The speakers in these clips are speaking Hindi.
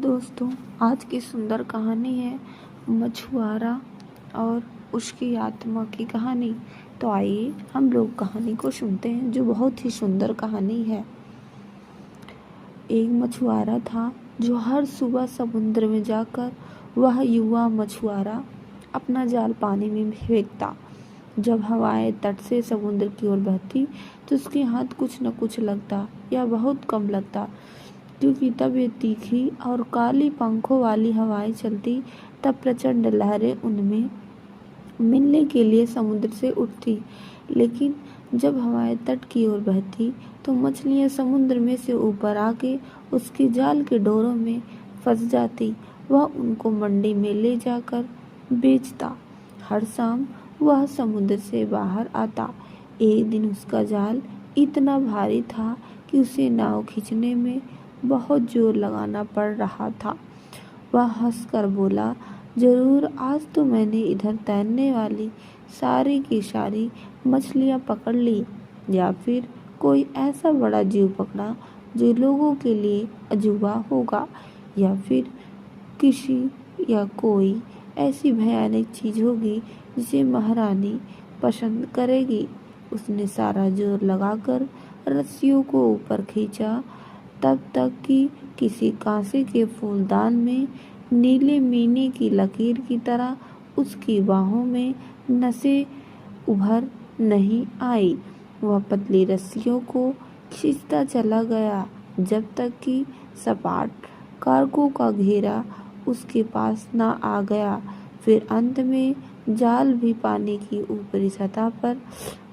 दोस्तों, आज की सुंदर कहानी है मछुआरा और उसकी आत्मा की कहानी। तो आइए हम लोग कहानी को सुनते हैं, जो बहुत ही सुंदर कहानी है। एक मछुआरा था जो हर सुबह समुद्र में जाकर वह युवा मछुआरा अपना जाल पानी में फेंकता। जब हवाएं तट से समुद्र की ओर बहती तो उसके हाथ कुछ न कुछ लगता या बहुत कम लगता, क्योंकि तब ये तीखी और काली पंखों वाली हवाएं चलती। तब प्रचंड लहरें उनमें मिलने के लिए समुद्र से उठती। लेकिन जब हवाएं तट की ओर बहती तो मछलियां समुद्र में से ऊपर आके उसके जाल के डोरों में फंस जाती। वह उनको मंडी में ले जाकर बेचता। हर शाम वह समुद्र से बाहर आता। एक दिन उसका जाल इतना भारी था कि उसे नाव खींचने में बहुत जोर लगाना पड़ रहा था। वह हंसकर बोला, जरूर आज तो मैंने इधर तैरने वाली सारी की सारी मछलियां पकड़ ली, या फिर कोई ऐसा बड़ा जीव पकड़ा जो लोगों के लिए अजूबा होगा, या फिर किसी या कोई ऐसी भयानक चीज होगी जिसे महारानी पसंद करेगी। उसने सारा जोर लगाकर रस्सियों को ऊपर खींचा, तब तक कि किसी कांसे के फूलदान में नीले मीने की लकीर की तरह उसकी बाहों में नसें उभर नहीं आई। वह पतली रस्सियों को खींचता चला गया जब तक कि सपाट कारकों का घेरा उसके पास न आ गया। फिर अंत में जाल भी पानी की ऊपरी सतह पर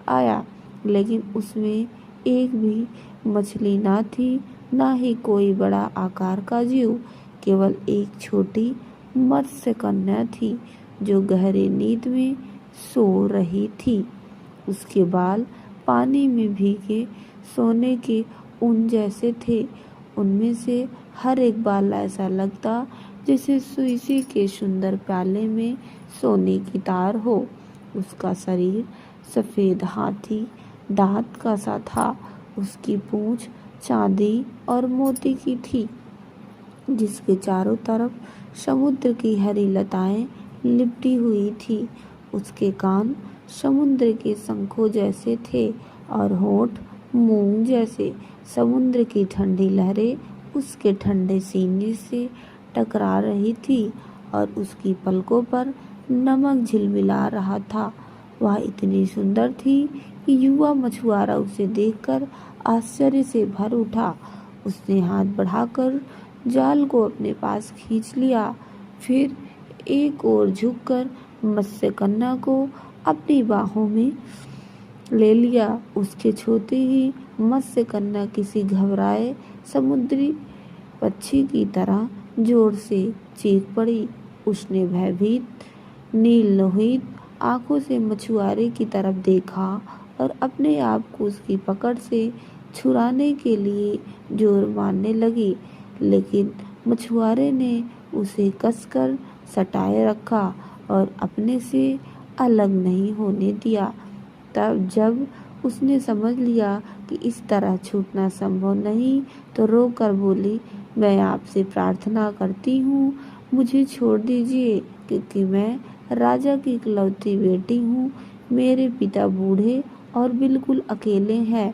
आया, लेकिन उसमें एक भी मछली ना थी, ना ही कोई बड़ा आकार का जीव। केवल एक छोटी मत्स्य कन्या थी जो गहरी नींद में सो रही थी। उसके बाल पानी में भीगे सोने के ऊन जैसे थे। उनमें से हर एक बाल ऐसा लगता जैसे शीशे के सुंदर प्याले में सोने की तार हो। उसका शरीर सफेद हाथी दांत का सा था। उसकी पूंछ चांदी और मोती की थी, जिसके चारों तरफ समुद्र की हरी लताएं लिपटी हुई थी। उसके कान समुद्र के शंखों जैसे थे और होंठ मूंग जैसे। समुद्र की ठंडी लहरें उसके ठंडे सीने से टकरा रही थी और उसकी पलकों पर नमक झिलमिला रहा था। वह इतनी सुंदर थी कि युवा मछुआरा उसे देखकर आश्चर्य से भर उठा। उसने हाथ बढ़ाकर जाल को अपने पास खींच लिया, फिर एक ओर झुककर मत्स्य कन्या को अपनी बाहों में ले लिया। उसके छूते ही मत्स्य कन्या किसी घबराए समुद्री पक्षी की तरह जोर से चीख पड़ी। उसने भयभीत नील लोहित आंखों से मछुआरे की तरफ देखा और अपने आप को उसकी पकड़ से छुड़ाने के लिए जोर मारने लगी, लेकिन मछुआरे ने उसे कसकर सटाए रखा और अपने से अलग नहीं होने दिया। तब जब उसने समझ लिया कि इस तरह छूटना संभव नहीं, तो रोकर बोली, मैं आपसे प्रार्थना करती हूँ, मुझे छोड़ दीजिए, क्योंकि मैं राजा की इकलौती बेटी हूँ। मेरे पिता बूढ़े और बिल्कुल अकेले हैं।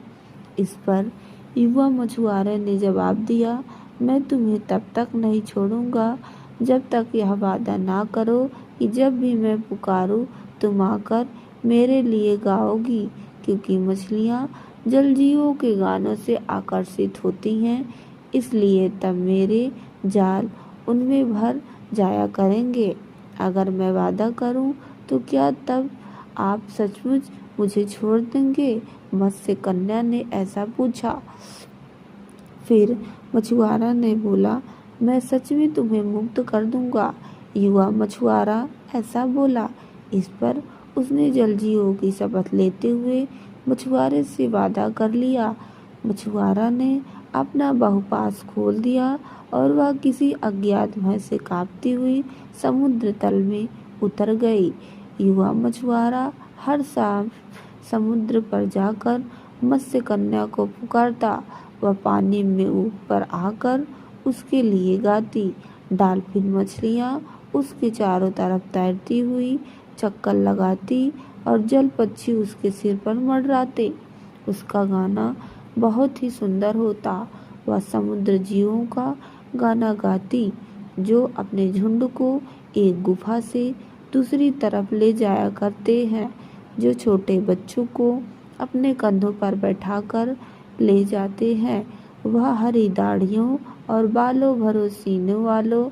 इस पर युवा मछुआरे ने जवाब दिया, मैं तुम्हें तब तक नहीं छोड़ूंगा जब तक यह वादा ना करो कि जब भी मैं पुकारूं तुम आकर मेरे लिए गाओगी, क्योंकि मछलियां जलजीवों के गानों से आकर्षित होती हैं, इसलिए तब मेरे जाल उनमें भर जाया करेंगे। अगर मैं वादा करूं तो क्या तब आप सचमुच मुझे छोड़ देंगे? मत्स्य कन्या ने ऐसा पूछा। फिर मछुआरा ने बोला, मैं सच में तुम्हें मुक्त कर दूंगा। युवा मछुआरा ऐसा बोला। इस पर उसने जलजीवों की शपथ लेते हुए मछुआरे से वादा कर लिया। मछुआरा ने अपना बहुपाश खोल दिया और वह किसी अज्ञात भय से कांपती हुई समुद्र तल में उतर गई। युवा मछुआरा हर शाम समुद्र पर जाकर मत्स्य कन्या को पुकारता। वह पानी में ऊपर आकर उसके लिए गाती। डॉल्फिन मछलियाँ उसके चारों तरफ तैरती हुई चक्कर लगाती और जल पक्षी उसके सिर पर मंडराते। उसका गाना बहुत ही सुंदर होता। वह समुद्र जीवों का गाना गाती जो अपने झुंड को एक गुफा से दूसरी तरफ ले जाया करते हैं, जो छोटे बच्चों को अपने कंधों पर बैठाकर ले जाते हैं। वह हरी दाढ़ियों और बालों भरो सीनों वालों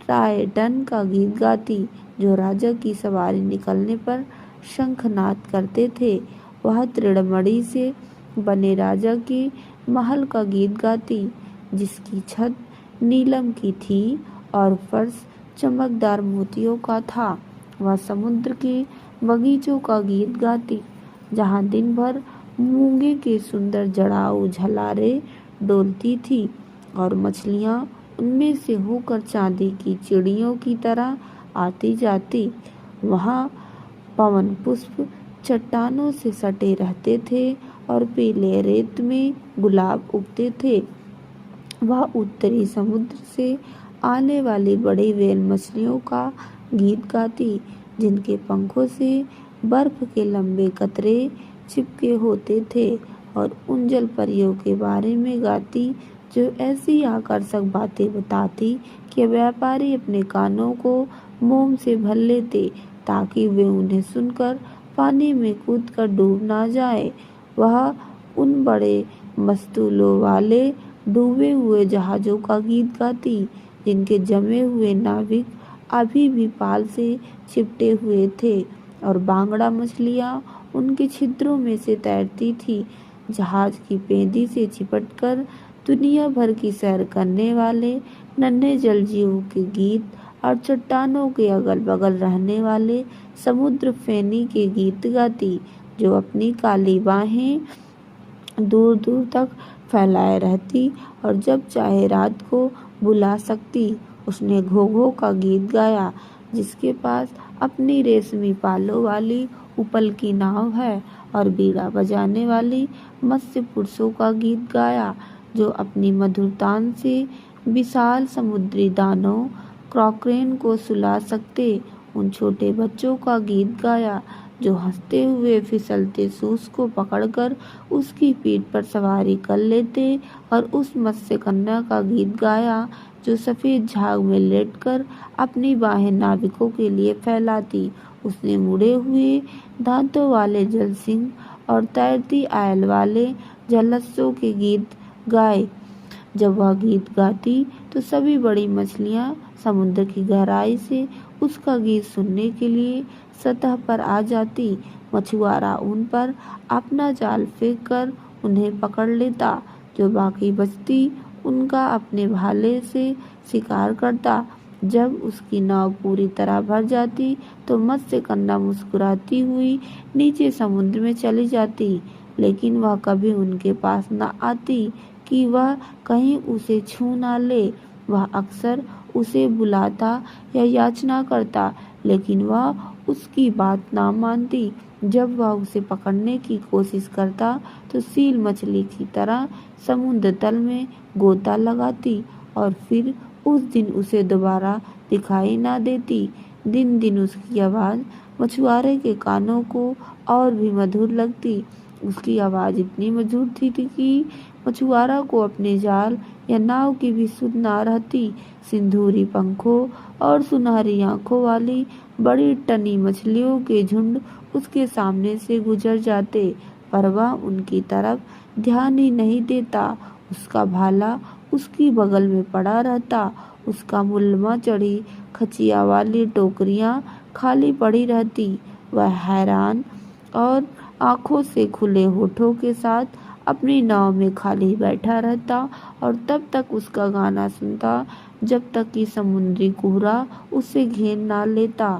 ट्राइटन का गीत गाती, जो राजा की सवारी निकलने पर शंखनाद करते थे। वह तृणमणि से बने राजा के महल का गीत गाती, जिसकी छत नीलम की थी और फर्श चमकदार मोतियों का था। वह समुद्र के बगीचों का गीत गाती, जहाँ दिन भर मूंगे के सुंदर जड़ाऊ झलारे डोलती थी और मछलियाँ उनमें से होकर चांदी की चिड़ियों की तरह आती जाती। वहाँ पवन पुष्प चट्टानों से सटे रहते थे और पीले रेत में गुलाब उगते थे। वह उत्तरी समुद्र से आने वाली बड़ी व्हेल मछलियों का गीत गाती, जिनके पंखों से बर्फ के लंबे कतरे चिपके होते थे, और उन जल परियों के बारे में गाती जो ऐसी आकर्षक बातें बताती कि व्यापारी अपने कानों को मोम से भर लेते ताकि वे उन्हें सुनकर पानी में कूदकर डूब ना जाए। वह उन बड़े मस्तूलों वाले डूबे हुए जहाज़ों का गीत गाती, जिनके जमे हुए नाविक अभी भी पाल से चिपटे हुए थे और बांगड़ा मछलियाँ उनके छिद्रों में से तैरती थी। जहाज की पेंदी से चिपटकर दुनिया भर की सैर करने वाले नन्हे जलजीवों के गीत और चट्टानों के अगल बगल रहने वाले समुद्र फेनी के गीत गाती, जो अपनी काली बाहें दूर दूर तक फैलाए रहती और जब चाहे रात को बुला सकती। उसने घोघो का गीत गाया, जिसके पास अपनी रेशमी पालों वाली उपल की नाव है, और बीड़ा बजाने वाली मत्स्य पुरुषों का गीत गाया, जो अपनी मधुर तान से विशाल समुद्री दानव क्रॉकरेन को सुला सकते। उन छोटे बच्चों का गीत गाया जो हंसते हुए फिसलते सूस को पकड़कर उसकी पीठ पर सवारी कर लेते, और उस मत्स्य कन्या का गीत गाया जो सफ़ेद झाग में लेटकर अपनी बाहें नाविकों के लिए फैलाती। उसने मुड़े हुए दांतों वाले जलसिंह और तैरती आयल वाले जलस्सों के गीत गाए। जब वह गीत गाती तो सभी बड़ी मछलियाँ समुद्र की गहराई से उसका गीत सुनने के लिए सतह पर आ जाती। मछुआरा उन पर अपना जाल फेंक कर उन्हें पकड़ लेता, जो बाकी बचती उनका अपने भाले से शिकार करता। जब उसकी नाव पूरी तरह भर जाती तो मत्स्य कन्या मुस्कुराती हुई नीचे समुद्र में चली जाती, लेकिन वह कभी उनके पास न आती कि वह कहीं उसे छू ना ले। वह अक्सर उसे बुलाता या याचना करता, लेकिन वह उसकी बात ना मानती। जब वह उसे पकड़ने की कोशिश करता तो सील मछली की तरह समुद्र तल में गोता लगाती और फिर उस दिन उसे दोबारा दिखाई ना देती। दिन दिन उसकी आवाज़ मछुआरे के कानों को और भी मधुर लगती। उसकी आवाज़ इतनी मधुर थी कि मछुआरा को अपने जाल या नाव की भी सुध ना रहती। सिंदूरी पंखों और सुनहरी आंखों वाली बड़ी टनी मछलियों के झुंड उसके सामने से गुजर जाते, पर वह उनकी तरफ ध्यान ही नहीं देता। उसका भाला उसकी बगल में पड़ा रहता। उसका मुलमा चढ़ी खचिया वाली टोकरियाँ खाली पड़ी रहती। वह हैरान और आंखों से खुले होठों के साथ अपनी नाव में खाली बैठा रहता और तब तक उसका गाना सुनता जब तक कि समुद्री कोहरा उसे घेर ना लेता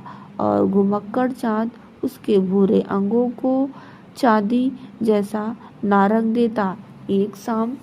और घुमक्कड़ चाँद उसके भूरे अंगों को चांदी जैसा ना रंग देता। एक शाम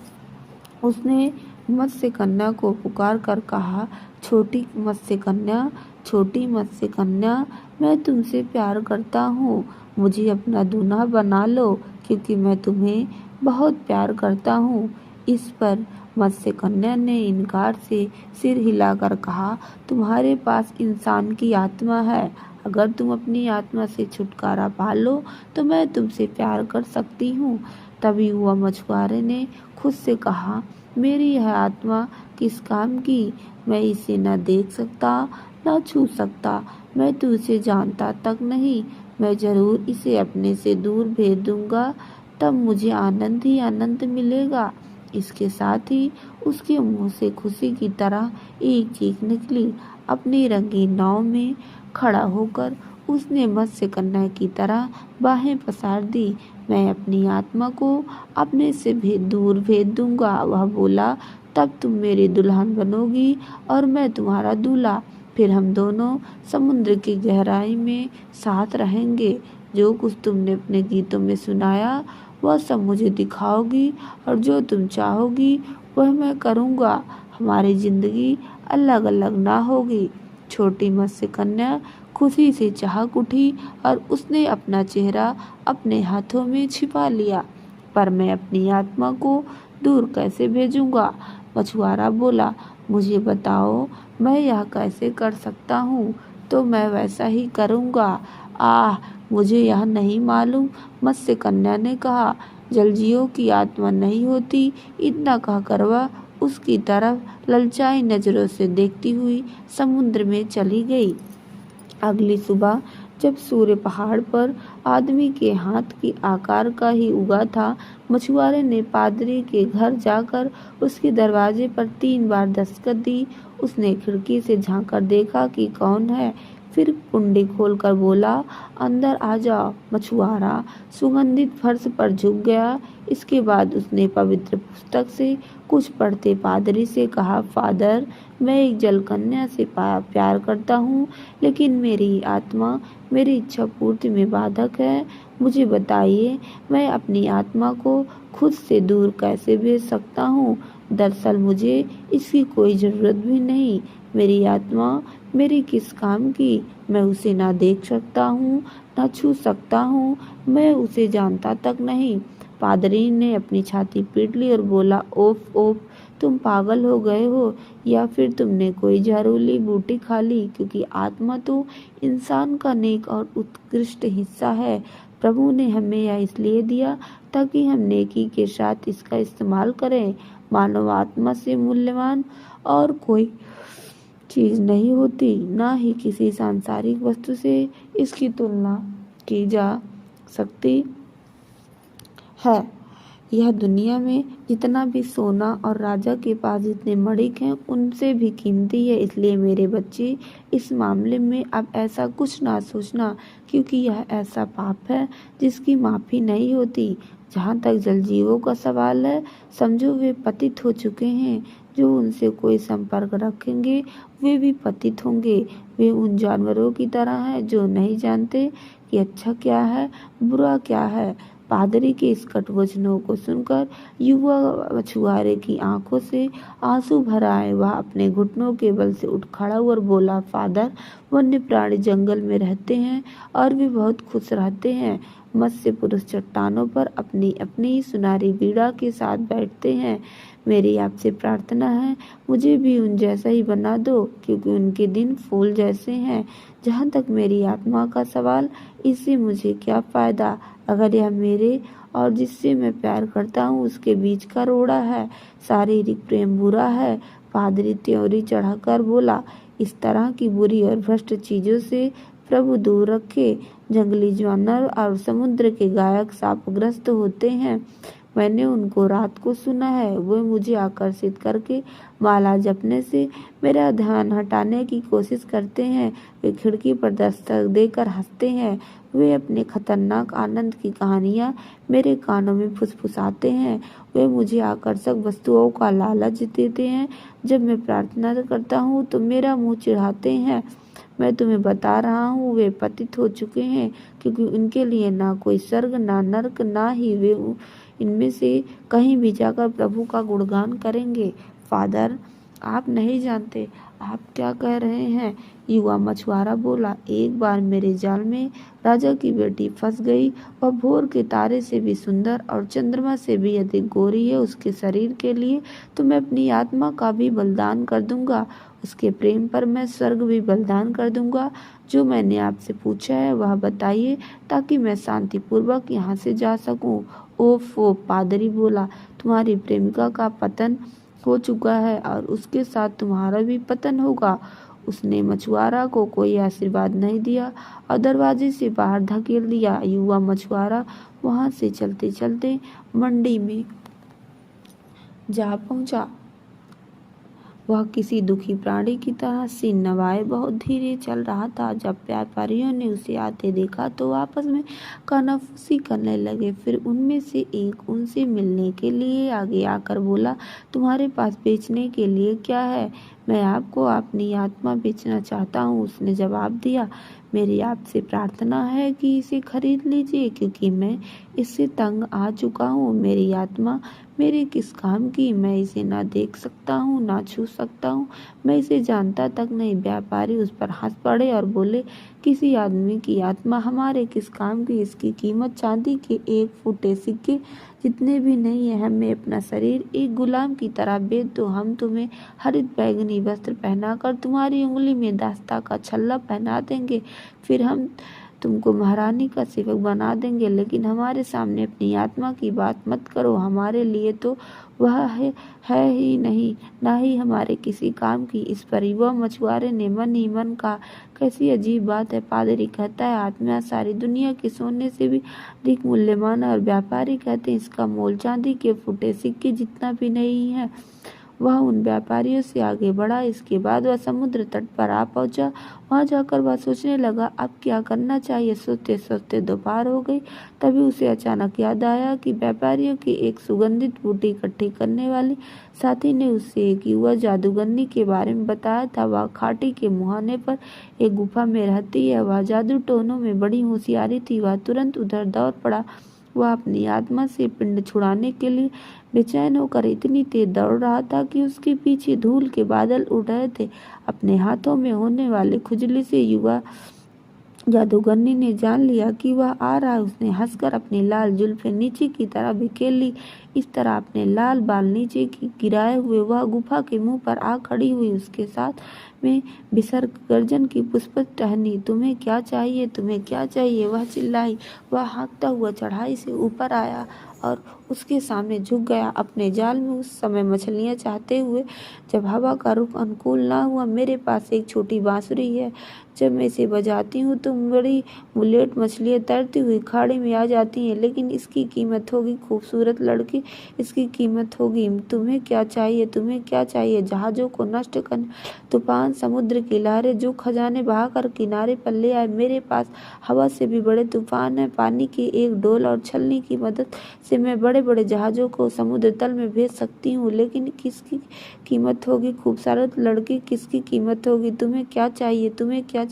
उसने मत्स्य कन्या को पुकार कर कहा, छोटी मत्स्य कन्या, छोटी मत्स्य कन्या, मैं तुमसे प्यार करता हूँ। मुझे अपना दूल्हा बना लो, क्योंकि मैं तुम्हें बहुत प्यार करता हूँ। इस पर मत्स्य कन्या ने इनकार से सिर हिलाकर कहा, तुम्हारे पास इंसान की आत्मा है। अगर तुम अपनी आत्मा से छुटकारा पा लो तो मैं तुमसे प्यार कर सकती हूँ। तभी हुआ मछुआरे ने खुद से कहा, मेरी यह आत्मा किस काम की? मैं इसे न देख सकता न छू सकता, मैं तो उसे जानता तक नहीं। मैं जरूर इसे अपने से दूर भेज दूंगा, तब मुझे आनंद ही आनंद मिलेगा। इसके साथ ही उसके मुंह से खुशी की तरह एक चीख निकली। अपनी रंगीन नाव में खड़ा होकर उसने मत्स्य कन्या की तरह बाहें पसार दी। मैं अपनी आत्मा को अपने से दूर भेज दूंगा, वह बोला, तब तुम मेरी दुल्हन बनोगी और मैं तुम्हारा दूल्हा। फिर हम दोनों समुद्र की गहराई में साथ रहेंगे। जो कुछ तुमने अपने गीतों में सुनाया वह सब मुझे दिखाओगी और जो तुम चाहोगी वह मैं करूँगा। हमारी जिंदगी अलग अलग ना होगी। छोटी मत्स्य कन्या खुशी से चहक उठी और उसने अपना चेहरा अपने हाथों में छिपा लिया। पर मैं अपनी आत्मा को दूर कैसे भेजूंगा? मछुआरा बोला, मुझे बताओ, मैं यह कैसे कर सकता हूँ तो मैं वैसा ही करूँगा। आह, मुझे यह नहीं मालूम, मत्स्य कन्या ने कहा। जलजीवों की आत्मा नहीं होती। इतना कहकर वह उसकी तरफ ललचाई नजरों से देखती हुई समुद्र में चली गई। अगली सुबह जब सूर्य पहाड़ पर आदमी के हाथ के आकार का ही उगा था, मछुआरे ने पादरी के घर जाकर उसके दरवाजे पर 3 बार दस्तक दी। उसने खिड़की से झांककर देखा कि कौन है, फिर कुंडी खोलकर बोला, अंदर आ जाओ। मछुआरा सुगंधित फर्श पर झुक गया। इसके बाद उसने पवित्र पुस्तक से कुछ पढ़ते पादरी से कहा, फादर, मैं एक जलकन्या से प्यार करता हूँ, लेकिन मेरी आत्मा मेरी इच्छा पूर्ति में बाधक है। मुझे बताइए, मैं अपनी आत्मा को खुद से दूर कैसे भेज सकता हूँ? दरअसल मुझे इसकी कोई ज़रूरत भी नहीं। मेरी आत्मा मेरी किस काम की? मैं उसे ना देख सकता हूँ ना छू सकता हूँ, मैं उसे जानता तक नहीं। पादरी ने अपनी छाती पीट ली और बोला, ओफ ओफ, तुम पागल हो गए हो या फिर तुमने कोई जहरीली बूटी खा ली? क्योंकि आत्मा तो इंसान का नेक और उत्कृष्ट हिस्सा है। प्रभु ने हमें यह इसलिए दिया ताकि हम नेकी के साथ इसका इस्तेमाल करें। मानव आत्मा से मूल्यवान और कोई चीज नहीं होती, ना ही किसी सांसारिक वस्तु से इसकी तुलना की जा सकती है। यह दुनिया में जितना भी सोना और राजा के पास जितने मणिक हैं उनसे भी कीमती है। इसलिए मेरे बच्चे, इस मामले में अब ऐसा कुछ ना सोचना, क्योंकि यह ऐसा पाप है जिसकी माफ़ी नहीं होती। जहाँ तक जलजीवों का सवाल है, समझो वे पतित हो चुके हैं। जो उनसे कोई संपर्क रखेंगे वे भी पतित होंगे। वे उन जानवरों की तरह हैं जो नहीं जानते कि अच्छा क्या है बुरा क्या है। पादरी के इस कटु वचनों को सुनकर युवा मछुआरे की आंखों से आंसू भर आए। वह अपने घुटनों के बल से उठ खड़ा हुआ और बोला, फादर, वन्य प्राणी जंगल में रहते हैं और वे बहुत खुश रहते हैं। मत्स्य पुरुष चट्टानों पर अपनी अपनी सुनहरी बीड़ा के साथ बैठते हैं। मेरी आपसे प्रार्थना है, मुझे भी उन जैसा ही बना दो, क्योंकि उनके दिन फूल जैसे हैं। जहाँ तक मेरी आत्मा का सवाल, इससे मुझे क्या फ़ायदा अगर यह मेरे और जिससे मैं प्यार करता हूँ उसके बीच का रोड़ा है। शारीरिक प्रेम बुरा है। पादरी त्योरी चढ़ाकर बोला, इस तरह की बुरी और भ्रष्ट चीज़ों से प्रभु दूर रखे। जंगली जानवर और समुद्र के गायक शापग्रस्त होते हैं। मैंने उनको रात को सुना है। वे मुझे आकर्षित करके माला जपने से मेरा ध्यान हटाने की कोशिश करते हैं। वे खिड़की पर दस्तक देकर हंसते हैं। वे अपने खतरनाक आनंद की कहानियाँ मेरे कानों में फुसफुसाते हैं। वे मुझे आकर्षक वस्तुओं का लालच देते हैं। जब मैं प्रार्थना करता हूँ तो मेरा मुंह चिढ़ाते हैं। मैं तुम्हें बता रहा हूँ, वे पतित हो चुके हैं, क्योंकि उनके लिए ना कोई स्वर्ग ना नरक, ना ही वे इनमें से कहीं भी जाकर प्रभु का गुणगान करेंगे। फादर, आप नहीं जानते, आप क्या कह रहे हैं? युवा मछुआरा बोला, एक बार मेरे जाल में राजा की बेटी फंस गई। वह भोर के तारे से भी सुंदर और चंद्रमा से भी अधिक गोरी है। उसके शरीर के लिए तो मैं अपनी आत्मा का भी बलिदान कर दूंगा। उसके प्रेम पर मैं स्वर्ग भी बलिदान कर दूंगा। जो मैंने आपसे पूछा है वह बताइए, ताकि मैं शांतिपूर्वक यहाँ से जा सकूं। ओफ, पादरी बोला, तुम्हारी प्रेमिका का पतन हो चुका है और उसके साथ तुम्हारा भी पतन होगा। उसने मछुआरा को कोई आशीर्वाद नहीं दिया और दरवाजे से बाहर धकेल दिया। युवा मछुआरा वहां से चलते चलते मंडी में जा पहुंचा। वह किसी दुखी प्राणी की तरह सिर नवाए बहुत धीरे चल रहा था। जब व्यापारियों ने उसे आते देखा तो आपस में कानाफूसी करने लगे। फिर उनमें से एक उनसे मिलने के लिए आगे आकर बोला, तुम्हारे पास बेचने के लिए क्या है? मैं आपको अपनी आत्मा बेचना चाहता हूँ, उसने जवाब दिया। मेरी आपसे प्रार्थना है कि इसे खरीद लीजिए, क्योंकि मैं इससे तंग आ चुका हूँ। मेरी आत्मा मेरे किस काम की? मैं इसे ना देख सकता हूँ, ना छू सकता हूँ, मैं इसे जानता तक नहीं। व्यापारी उस पर हंस पड़े और बोले, किसी आदमी की आत्मा हमारे किस काम की? इसकी कीमत चांदी के 1 फूटे सिक्के जितने भी नहीं है। हमें अपना शरीर एक गुलाम की तरह बेच दो, हम तुम्हें हरित बैगनी वस्त्र पहनाकर तुम्हारी उंगली में दास्ता का छल्ला पहना देंगे। फिर हम तुमको महारानी का सेवक बना देंगे, लेकिन हमारे सामने अपनी आत्मा की बात मत करो। हमारे लिए तो वह है ही नहीं, ना ही हमारे किसी काम की। इस पर युवा मछुआरे ने मन ही मन कहा, कैसी अजीब बात है। पादरी कहता है आत्मा सारी दुनिया के सोने से भी अधिक मूल्यवान है, और व्यापारी कहते हैं इसका मोल चांदी के फूटे सिक्के जितना भी नहीं है। वह उन व्यापारियों से आगे बढ़ा। इसके बाद वह समुद्र तट पर आ पहुंचा। वहां जाकर वह सोचने लगा, अब क्या करना चाहिए। सोचते सोचते दोपहर हो गई। तभी उसे अचानक याद आया कि व्यापारियों की एक सुगंधित बूटी इकट्ठी करने वाली साथी ने उससे एक युवा जादूगरनी के बारे में बताया था। वह खाटी के मुहाने पर एक गुफा में रहती है। वह जादू टोनों में बड़ी होशियारी थी। वह तुरंत उधर दौड़ पड़ा। वह अपनी आत्मा से पिंड छुड़ाने के लिए बेचैन होकर इतनी तेज दौड़ रहा था कि उसके पीछे धूल के बादल उड़ रहे थे। अपने हाथों में होने वाली खुजली से युवा जादूगरनी ने जान लिया कि वह आ रहा है। उसने हंसकर अपनी लाल जुल्फें नीचे की तरफ बिखेर ली। इस तरह अपने लाल बाल नीचे की गिराए हुए वह गुफा के मुंह पर आ खड़ी हुई। उसके साथ में विसर्ग गर्जन की पुष्प टहनी, तुम्हें क्या चाहिए, तुम्हें क्या चाहिए, वह चिल्लाई। वह हाँकता हुआ चढ़ाई से ऊपर आया और उसके सामने झुक गया अपने जाल में उस समय मछलियां चाहते हुए। जब हवा का रुख अनुकूल ना हुआ, मेरे पास एक छोटी बांसुरी है। जब मैं इसे बजाती हूँ तो बड़ी बुलेट मछलियाँ तैरती हुई खाड़ी में आ जाती हैं, लेकिन इसकी कीमत होगी खूबसूरत लड़की, इसकी कीमत होगी। तुम्हें क्या चाहिए, तुम्हें क्या चाहिए? जहाज़ों को नष्ट करने तूफान, समुद्र की लहरें जो खजाने बहाकर किनारे पर ले आए। मेरे पास हवा से भी बड़े तूफान है। पानी की एक डोल और छलनी की मदद से मैं बड़े बड़े जहाज़ों को समुद्र तल में भेज सकती हूँ, लेकिन किसकी कीमत होगी? खूबसूरत लड़की, किसकी कीमत होगी? तुम्हें क्या चाहिए, तुम्हें क्या?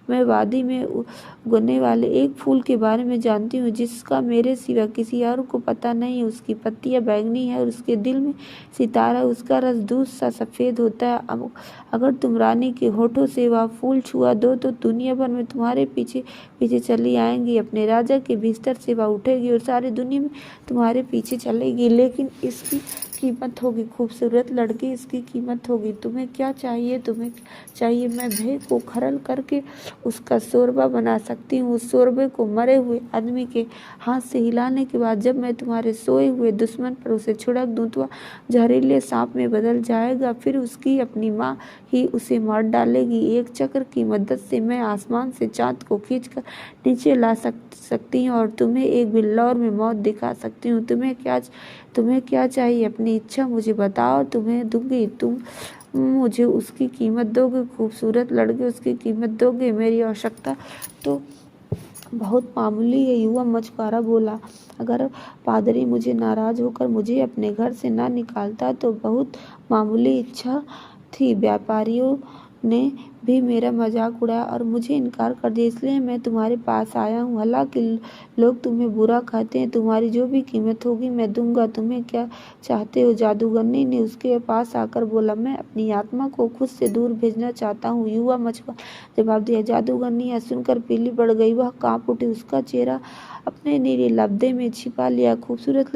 मैं वादी में उगने वाले एक फूल के बारे में जानती हूँ, जिसका मेरे सिवा किसी और को पता नहीं है। उसकी पत्तियां बैंगनी है और उसके दिल में सितारा है। उसका रस दूध सा सफ़ेद होता है। अगर तुम रानी के होठों से वह फूल छुआ दो तो दुनिया भर में तुम्हारे पीछे पीछे चली आएंगी। अपने राजा के बिस्तर से वह उठेगी और सारी दुनिया में तुम्हारे पीछे चलेगी, लेकिन इसकी कीमत होगी खूबसूरत लड़की, इसकी कीमत होगी। तुम्हें क्या चाहिए, तुम्हें चाहिए? मैं भेड़ को खरल करके उसका शोरबा बना सकती हूँ। उस शोरबे को मरे हुए आदमी के हाथ से हिलाने के बाद जब मैं तुम्हारे सोए हुए दुश्मन पर उसे छिड़क दूँ तो वह जहरीले सांप में बदल जाएगा। फिर उसकी अपनी माँ ही उसे मार डालेगी। एक चक्र की मदद से मैं आसमान से चाँद को खींचकर नीचे ला सकती हूँ और तुम्हें एक बिल्लौर में मौत दिखा सकती हूँ। तुम्हें क्या चाहिए? अपनी इच्छा मुझे बताओ, तुम्हें दूंगी। तुम मुझे उसकी कीमत दोगे? खूबसूरत लड़के, उसकी कीमत दोगे? मेरी आवश्यकता तो बहुत मामूली है, युवा मछुआरा बोला। अगर पादरी मुझे नाराज होकर मुझे अपने घर से ना निकालता तो बहुत मामूली इच्छा थी। व्यापारियों ने भी मेरा मजाक उड़ाया और मुझे इनकार कर दिया, इसलिए मैं तुम्हारे पास आया हूँ। हालांकि लोग तुम्हें बुरा कहते हैं, तुम्हारी जो भी कीमत होगी मैं दूंगा। तुम्हें क्या चाहते हो? जादूगरनी ने उसके पास आकर बोला, मैं अपनी आत्मा को खुद से दूर भेजना चाहता हूँ। युवा मछुआरा जवाब दिया। जादूगरनी यह सुनकर पीली पड़ गई, वह कांप उठी, उसका चेहरा अपने नीले लब्दे में छिपा लिया। खूबसूरत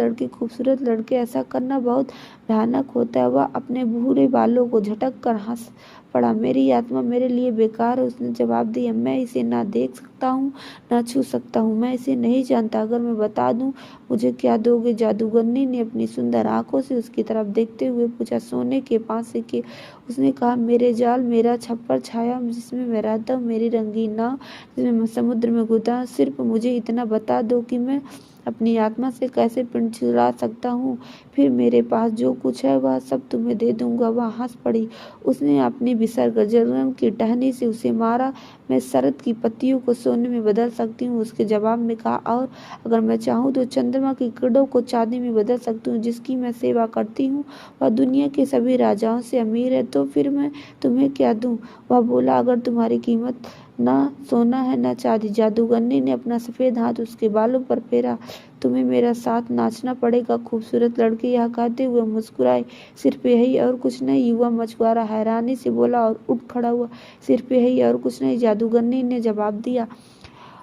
लड़के, ऐसा करना बहुत भयानक होता है। वह अपने भूरे बालों को झटक कर हंस पड़ा। मेरी आत्मा मेरे लिए बेकार है, उसने जवाब दिया। मैं इसे ना देख सकता हूँ ना छू सकता हूँ, मैं इसे नहीं जानता। अगर मैं बता दूं मुझे क्या दोगे? जादूगरनी ने अपनी सुंदर आंखों से उसकी तरफ देखते हुए पूछा। सोने के पासे के, उसने कहा। मेरे जाल, मेरा छप्पर छाया जिसमें मैं रहता हूँ, मेरी रंगीन नाव जिसमें मैं समुद्र में कूदा। सिर्फ मुझे इतना बता दो कि मैं अपनी आत्मा से कैसे पिंड चुरा सकता हूँ, फिर मेरे पास जो कुछ है वह सब तुम्हें दे दूंगा। वह हंस पड़ी। उसने अपनी विसर्ग गर्दन की टहनी से उसे मारा। मैं शरद की पत्तियों को सोने में बदल सकती हूँ, उसके जवाब में कहा। और अगर मैं चाहूँ तो चंद्रमा की किरणों को चांदी में बदल सकती हूँ। जिसकी मैं सेवा करती हूँ वह दुनिया के सभी राजाओं से अमीर है, तो फिर मैं तुम्हें क्या दूँ? वह बोला, अगर तुम्हारी कीमत ना सोना है ना चांदी। जादूगरनी ने अपना सफेद हाथ उसके बालों पर फेरा। तुम्हें मेरा साथ नाचना पड़ेगा। खूबसूरत लड़के यह कहते हुए मुस्कुराए। सिर्फ यही और कुछ नहीं? युवा मछुआरा हैरानी से बोला और उठ खड़ा हुआ। सिर्फ यही और कुछ नहीं? जादूगरनी ने जवाब दिया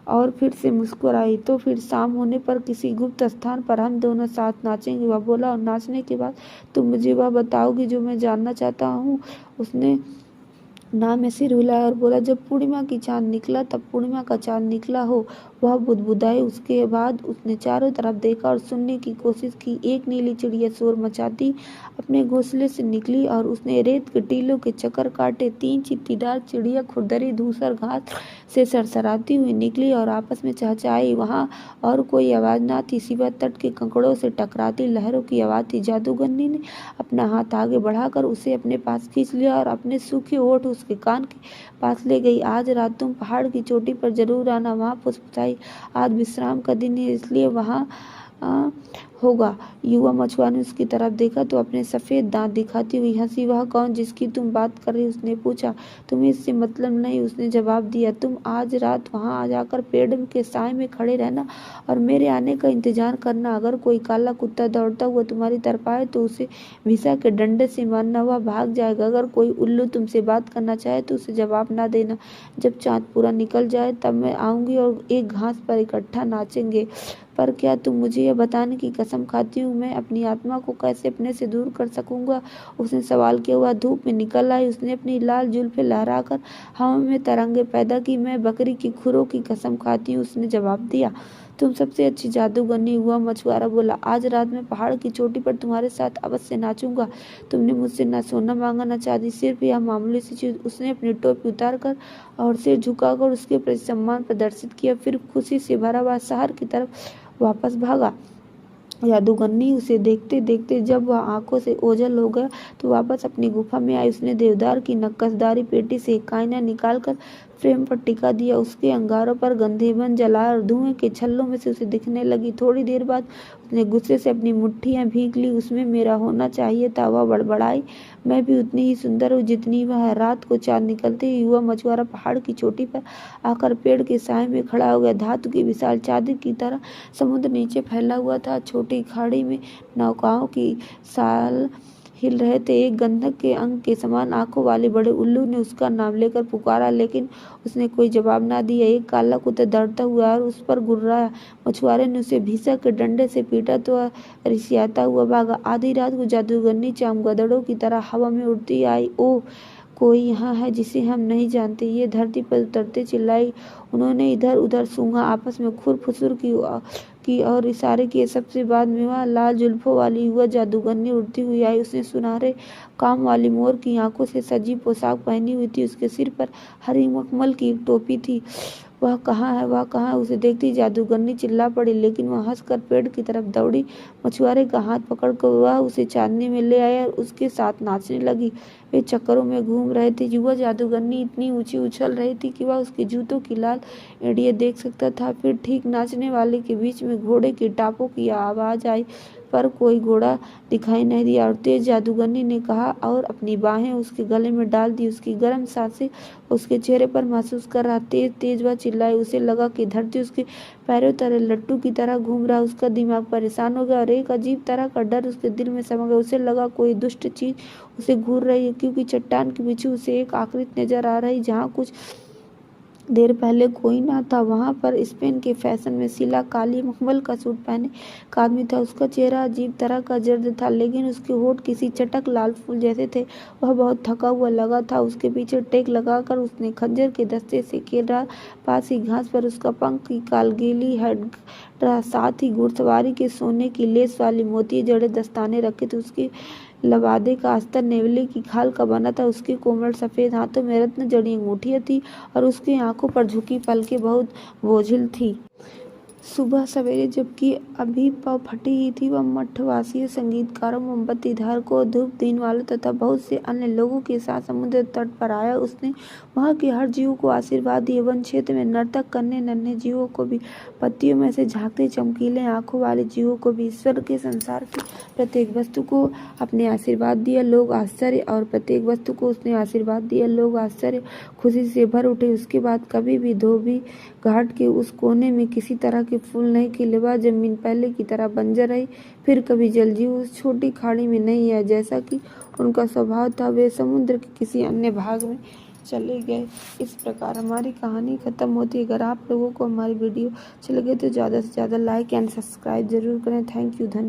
और फिर से मुस्कुराई। तो फिर शाम होने पर किसी गुप्त स्थान पर हम दोनों साथ नाचेंगे, वह बोला। और नाचने के बाद तुम मुझे वह बताओगी जो मैं जानना चाहता हूँ? उसने ना में सिर हिलाया और बोला, जब पूर्णिमा की चांद निकला, तब पूर्णिमा का चांद निकला हो। वह बुदबुदाई। उसके बाद उसने चारों तरफ देखा और सुनने की कोशिश की। एक नीली चिड़िया शोर मचाती अपने घोंसले से निकली और उसने रेत के टीलों के चक्कर काटे। 3 चित्तीदार चिड़िया खुरदरी धूसर घास से सरसराती हुई निकली और आपस में चहचहाई। वहां और कोई आवाज ना थी सिवाय तट के कंकड़ों से टकराती लहरों की आवाज थी। जादूगरनी ने अपना हाथ आगे बढ़ाकर उसे अपने पास खींच लिया और अपने सूखे होठ उसके कान के पास ले गई। आज रात तुम पहाड़ की चोटी पर जरूर आना, वहां फुसफुसाई। आज विश्राम का दिन है, इसलिए वहां होगा। युवा मछुआरे ने उसकी तरफ देखा तो अपने सफेद दांत दिखाती हुई हंसी। वह कौन जिसकी तुम बात कर रही? उसने पूछा। तुम्हें इससे मतलब नहीं, उसने जवाब दिया। तुम आज रात वहां जाकर पेड़ के साए में खड़े रहना और मेरे आने का इंतजार करना। अगर कोई काला कुत्ता दौड़ता हुआ तुम्हारी तरफ आए तो उसे भीसा के डंडे से मारना, वह भाग जाएगा। अगर कोई उल्लू तुमसे बात करना चाहे तो उसे जवाब ना देना। जब चांद पूरा निकल जाए तब मैं आऊंगी और एक घास पर इकट्ठा नाचेंगे। पर क्या तुम मुझे यह बताने की कसम खाती हो मैं अपनी आत्मा को कैसे अपने से दूर कर सकूंगा? उसने सवाल किया। हुआ धूप में निकल आई। उसने अपनी लाल जुल्फें लहराकर हवा में तरंगे पैदा की। मैं बकरी की खुरों की कसम खाती हूँ, उसने जवाब दिया। तुम सबसे अच्छी जादूगरनी, हुआ मछुआरा बोला। आज रात मैं पहाड़ की चोटी पर तुम्हारे साथ अवश्य नाचूंगा। तुमने मुझसे ना सोना मांगा ना चांदी, सिर्फ यह मामूली सी चीज। उसने अपनी टोपी उतार कर और सिर झुकाकर उसके प्रति सम्मान प्रदर्शित किया, फिर खुशी से भरा हुआ शहर की तरफ वापस भागा। जादूगरनी उसे देखते देखते जब वह आंखों से ओझल हो गया तो वापस अपनी गुफा में आई। उसने देवदार की नक्काशदारी पेटी से एक आईना निकालकर फ्रेम पर टिका दिया। उसके अंगारों पर गंधेबन जलाया और धुएं के छल्लों में से उसे दिखने लगी। थोड़ी देर बाद उसने गुस्से से अपनी मुट्ठियां भीग ली। उसमें मेरा होना चाहिए था, वह बड़बड़ाई। मैं भी उतनी ही सुंदर हूँ जितनी वह है। रात को चांद निकलते ही युवा मछुआरा पहाड़ की चोटी पर आकर पेड़ के साए में खड़ा हो गया। धातु की विशाल चादर की तरह समुद्र नीचे फैला हुआ था। छोटी खाड़ी में नौकाओं की साल हिल रहे थे। एक गंधक के अंग के समान आंखों वाले बड़े उल्लू ने उसका नाम लेकर पुकारा, लेकिन उसने कोई जवाब ना दिया। एक काला कुत्ता दौड़ता हुआ और उस पर गुर्राया। मछुआरे ने उसे भीसा के डंडे से पीटा तो वह रिसियाता हुआ भागा। आधी रात को जादूगरनी चमगादड़ों की तरह हवा में उड़ती आई। ओ, कोई यहाँ है जिसे हम नहीं जानते, ये धरती पर उतरते चिल्लाई। उन्होंने इधर उधर सूंघा, आपस में खुर फुसुर की और इशारे किए। सबसे बाद में वह लाल जुल्फों वाली हुआ जादूगरनी उड़ती हुई आई। उसने सुनहरे काम वाली मोर की आंखों से सजी पोशाक पहनी हुई थी। उसके सिर पर हरी मखमल की एक टोपी थी। वह कहाँ है, वह कहाँ है? उसे देखती जादूगरनी चिल्ला पड़ी, लेकिन वह हंसकर पेड़ की तरफ दौड़ी। मछुआरे का हाथ पकड़कर वह उसे चांदनी में ले आया और उसके साथ नाचने लगी। वे चक्करों में घूम रहे थे। युवा जादूगरनी इतनी ऊंची उछल रही थी कि वह उसके जूतों की लाल एड़ियां देख सकता था। फिर ठीक नाचने वाले के बीच में घोड़े की टापों की आवाज आई। पर कोई घोड़ा दिखाई नहीं दिया और तेज जादूगरनी ने कहा और अपनी बाहें उसके गले में डाल दी। उसकी गर्म सांसें उसके चेहरे पर महसूस कर रहा। तेज तेज वह चिल्लाई। उसे लगा कि धरती उसके पैरों तले लट्टू की तरह घूम रहा। उसका दिमाग परेशान हो गया और एक अजीब तरह का डर उसके दिल में समा गया। उसे लगा कोई दुष्ट चीज उसे घूर रही है, क्योंकि चट्टान के पीछे उसे एक आकृति नजर आ रही जहाँ कुछ देर पहले कोई ना था। वहां पर स्पेन के फैशन में सिला काली मखमल का सूट पहने एक आदमी था। उसका चेहरा अजीब तरह का जर्द था, लेकिन उसके होंठ किसी चटक लाल फूल जैसे थे। वह बहुत थका हुआ लगा था। उसके पीछे टेक लगाकर उसने खंजर के दस्ते से खेल रहा। पास ही घास पर उसका पंख की कालगीली हट रहा। साथ ही घुड़सवारी के सोने की लेस वाली मोती जड़े दस्ताने रखे थे। उसके लबादे का अस्तर नेवले की खाल का बना था। उसके कोमल सफेद हाथों में रत्न जड़ी अंगूठियां थी और उसकी आंखों पर झुकी पलकें बहुत बोझिल थी। सुबह सवेरे जबकि अभी पौ फटी ही थी, वह मठवासियों, संगीतकारों, मोमबत्ती धारकों, धूप देने वालों तथा बहुत से अन्य लोगों के साथ समुद्र तट पर आया। उसने वहां के हर जीव को आशीर्वाद दिए। वन क्षेत्र में नर्तक करने नन्हे जीवों को भी, पत्तियों में से झांकते चमकीले आंखों वाले जीवों को भी, ईश्वर के संसार की प्रत्येक वस्तु को अपने आशीर्वाद दिया। लोग आश्चर्य और प्रत्येक वस्तु को उसने आशीर्वाद दिया। लोग आश्चर्य खुशी से भर उठे। उसके बाद कभी भी धोबी घाट के उस कोने में किसी तरह के फूल नहीं खिले। वह जमीन पहले की तरह बंजर रही। फिर कभी जलजीव उस छोटी खाड़ी में नहीं आए, जैसा कि उनका स्वभाव था। वे समुद्र के किसी अन्य भाग में चले गए। इस प्रकार हमारी कहानी खत्म होती है। अगर आप लोगों को हमारी वीडियो अच्छी लगे तो ज़्यादा से ज़्यादा लाइक एंड सब्सक्राइब जरूर करें। थैंक यू, धन्यवाद।